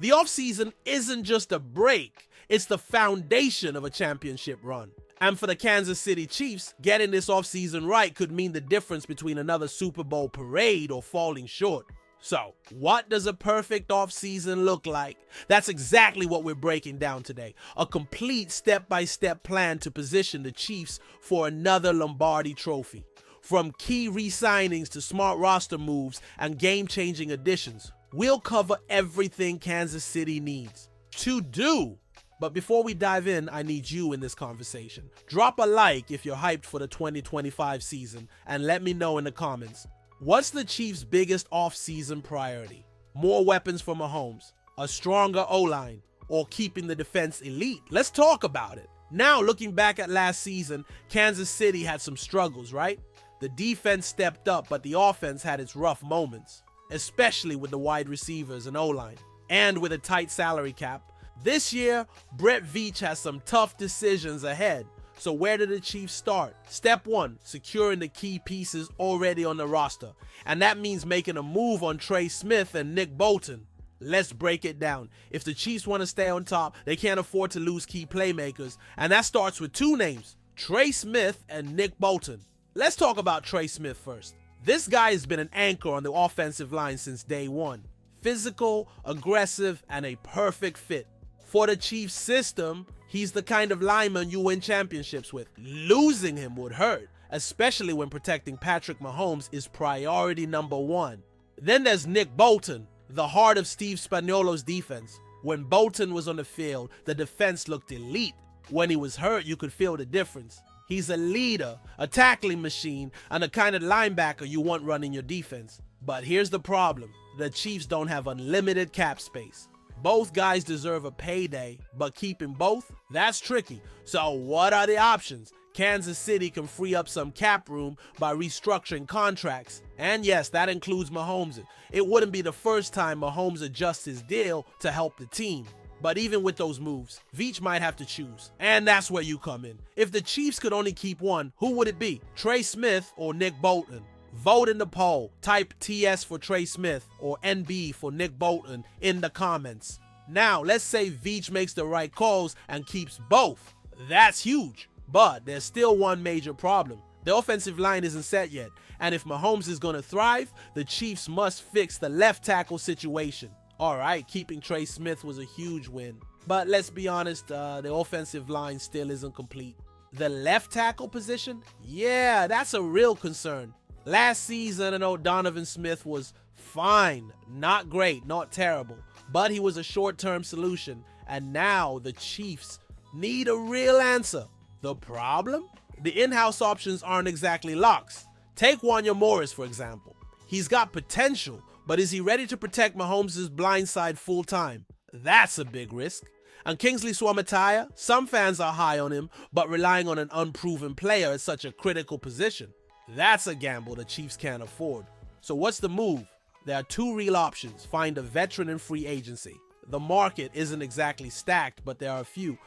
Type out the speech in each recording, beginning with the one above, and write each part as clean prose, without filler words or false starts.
The offseason isn't just a break, it's the foundation of a championship run. And for the Kansas City Chiefs, getting this offseason right could mean the difference between another Super Bowl parade or falling short. So, what does a perfect offseason look like? That's exactly what we're breaking down today. A complete step-by-step plan to position the Chiefs for another Lombardi trophy. From key re-signings to smart roster moves and game-changing additions, we'll cover everything Kansas City needs to do. But before we dive in, I need you in this conversation. Drop a like if you're hyped for the 2025 season and let me know in the comments. What's the Chiefs' biggest off-season priority? More weapons for Mahomes, a stronger O-line, or keeping the defense elite? Let's talk about it. Now, looking back at last season, Kansas City had some struggles, right? The defense stepped up, but the offense had its rough moments, especially with the wide receivers and O-line, and with a tight salary cap. This year, Brett Veach has some tough decisions ahead. So where do the Chiefs start? Step 1, securing the key pieces already on the roster. And that means making a move on Trey Smith and Nick Bolton. Let's break it down. If the Chiefs want to stay on top, they can't afford to lose key playmakers. And that starts with 2 names, Trey Smith and Nick Bolton. Let's talk about Trey Smith first. This guy has been an anchor on the offensive line since day one. Physical, aggressive, and a perfect fit. For the Chiefs system, he's the kind of lineman you win championships with. Losing him would hurt, especially when protecting Patrick Mahomes is priority number 1. Then there's Nick Bolton, the heart of Steve Spagnuolo's defense. When Bolton was on the field, the defense looked elite. When he was hurt, you could feel the difference. He's a leader, a tackling machine, and the kind of linebacker you want running your defense. But here's the problem. The Chiefs don't have unlimited cap space. Both guys deserve a payday, but keeping both, that's tricky. So what are the options? Kansas City can free up some cap room by restructuring contracts. And yes, that includes Mahomes. It wouldn't be the first time Mahomes adjusts his deal to help the team. But even with those moves, Veach might have to choose. And that's where you come in. If the Chiefs could only keep one, who would it be? Trey Smith or Nick Bolton? Vote in the poll. Type TS for Trey Smith or NB for Nick Bolton in the comments. Now, let's say Veach makes the right calls and keeps both. That's huge. But there's still one major problem. The offensive line isn't set yet. And if Mahomes is going to thrive, the Chiefs must fix the left tackle situation. Alright, keeping Trey Smith was a huge win. But let's be honest, the offensive line still isn't complete. The left tackle position? Yeah, that's a real concern. Last season, I know Donovan Smith was fine. Not great, not terrible. But he was a short-term solution. And now the Chiefs need a real answer. The problem? The in-house options aren't exactly locks. Take Wanya Morris, for example. He's got potential, but is he ready to protect Mahomes' blind side full-time? That's a big risk. And Kingsley Suamataia, some fans are high on him, but relying on an unproven player at such a critical position. That's a gamble the Chiefs can't afford. So what's the move? There are 2 real options. Find a veteran in free agency. The market isn't exactly stacked, but there are a few.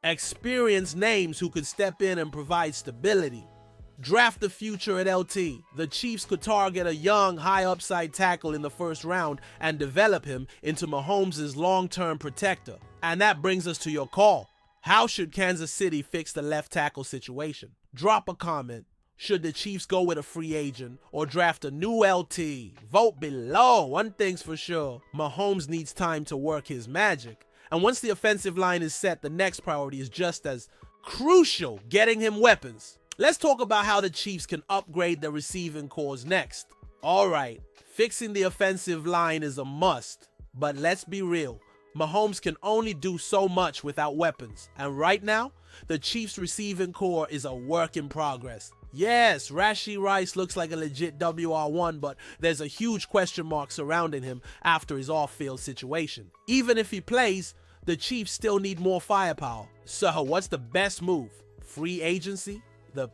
Experienced names who could step in and provide stability. Draft the future at LT. The Chiefs could target a young, high-upside tackle in the first round and develop him into Mahomes' long-term protector. And that brings us to your call. How should Kansas City fix the left tackle situation? Drop a comment. Should the Chiefs go with a free agent or draft a new LT? Vote below. One thing's for sure. Mahomes needs time to work his magic. And once the offensive line is set, the next priority is just as crucial, getting him weapons. Let's talk about how the Chiefs can upgrade the receiving corps next. Alright, fixing the offensive line is a must. But let's be real. Mahomes can only do so much without weapons. And right now, the Chiefs receiving corps is a work in progress. Yes, Rashee Rice looks like a legit WR1, but there's a huge question mark surrounding him after his off-field situation. Even if he plays, the Chiefs still need more firepower. So what's the best move? Free agency? The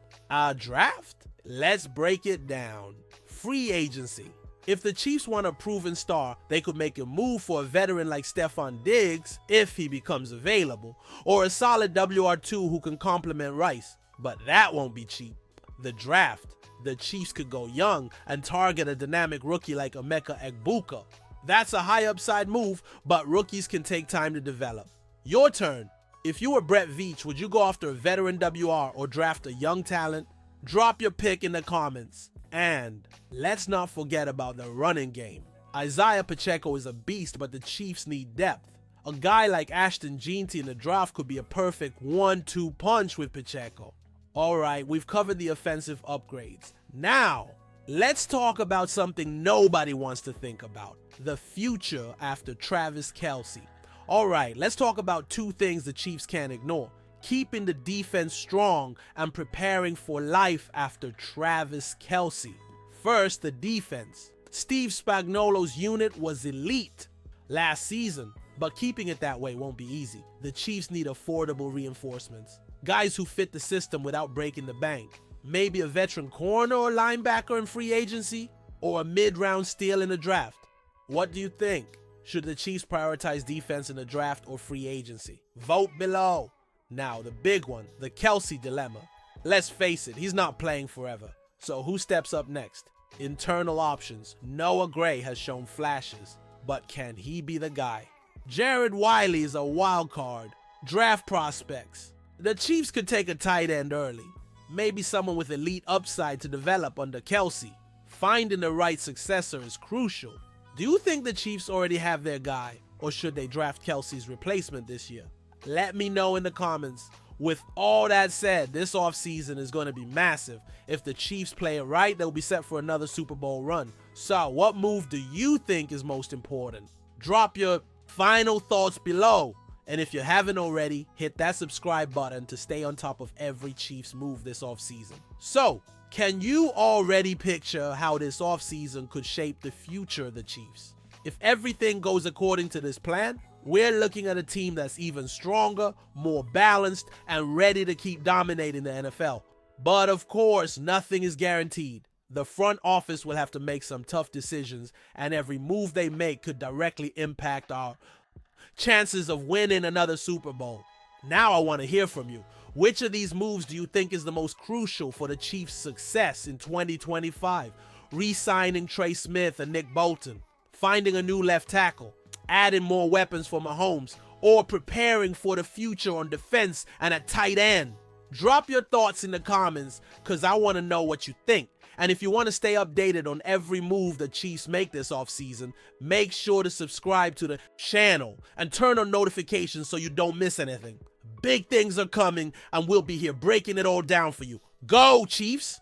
draft? Let's break it down. Free agency. If the Chiefs want a proven star, they could make a move for a veteran like Stephon Diggs if he becomes available, or a solid WR2 who can complement Rice. But that won't be cheap. The draft. The Chiefs could go young and target a dynamic rookie like Emeka Egbuka. That's a high upside move, but rookies can take time to develop. Your turn. If you were Brett Veach, would you go after a veteran WR or draft a young talent? Drop your pick in the comments. And let's not forget about the running game. Isaiah Pacheco is a beast, but the Chiefs need depth. A guy like Ashton Jeanty in the draft could be a perfect 1-2 punch with Pacheco. Alright, we've covered the offensive upgrades. Now, let's talk about something nobody wants to think about. The future after Travis Kelce. Alright, let's talk about two things the Chiefs can't ignore. Keeping the defense strong and preparing for life after Travis Kelce. First, the defense. Steve Spagnuolo's unit was elite last season, but keeping it that way won't be easy. The Chiefs need affordable reinforcements. Guys who fit the system without breaking the bank. Maybe a veteran corner or linebacker in free agency, or a mid-round steal in the draft. What do you think? Should the Chiefs prioritize defense in the draft or free agency? Vote below. Now, the big one, the Kelce dilemma. Let's face it, he's not playing forever. So who steps up next? Internal options. Noah Gray has shown flashes, but can he be the guy? Jared Wiley is a wild card. Draft prospects. The Chiefs could take a tight end early. Maybe someone with elite upside to develop under Kelce. Finding the right successor is crucial. Do you think the Chiefs already have their guy, or should they draft Kelce's replacement this year? Let me know in the comments. With all that said, this offseason is going to be massive. If the Chiefs play it right, they'll be set for another Super Bowl run. So, what move do you think is most important? Drop your final thoughts below. And if you haven't already, hit that subscribe button to stay on top of every Chiefs move this offseason. So, can you already picture how this offseason could shape the future of the Chiefs? If everything goes according to this plan, we're looking at a team that's even stronger, more balanced, and ready to keep dominating the NFL. But of course, nothing is guaranteed. The front office will have to make some tough decisions, and every move they make could directly impact our chances of winning another Super Bowl. Now I want to hear from you. Which of these moves do you think is the most crucial for the Chiefs' success in 2025? Re-signing Trey Smith and Nick Bolton, finding a new left tackle, adding more weapons for Mahomes, or preparing for the future on defense and at tight end? Drop your thoughts in the comments, because I want to know what you think. And if you want to stay updated on every move the Chiefs make this offseason, make sure to subscribe to the channel and turn on notifications so you don't miss anything. Big things are coming, and we'll be here breaking it all down for you. Go, Chiefs!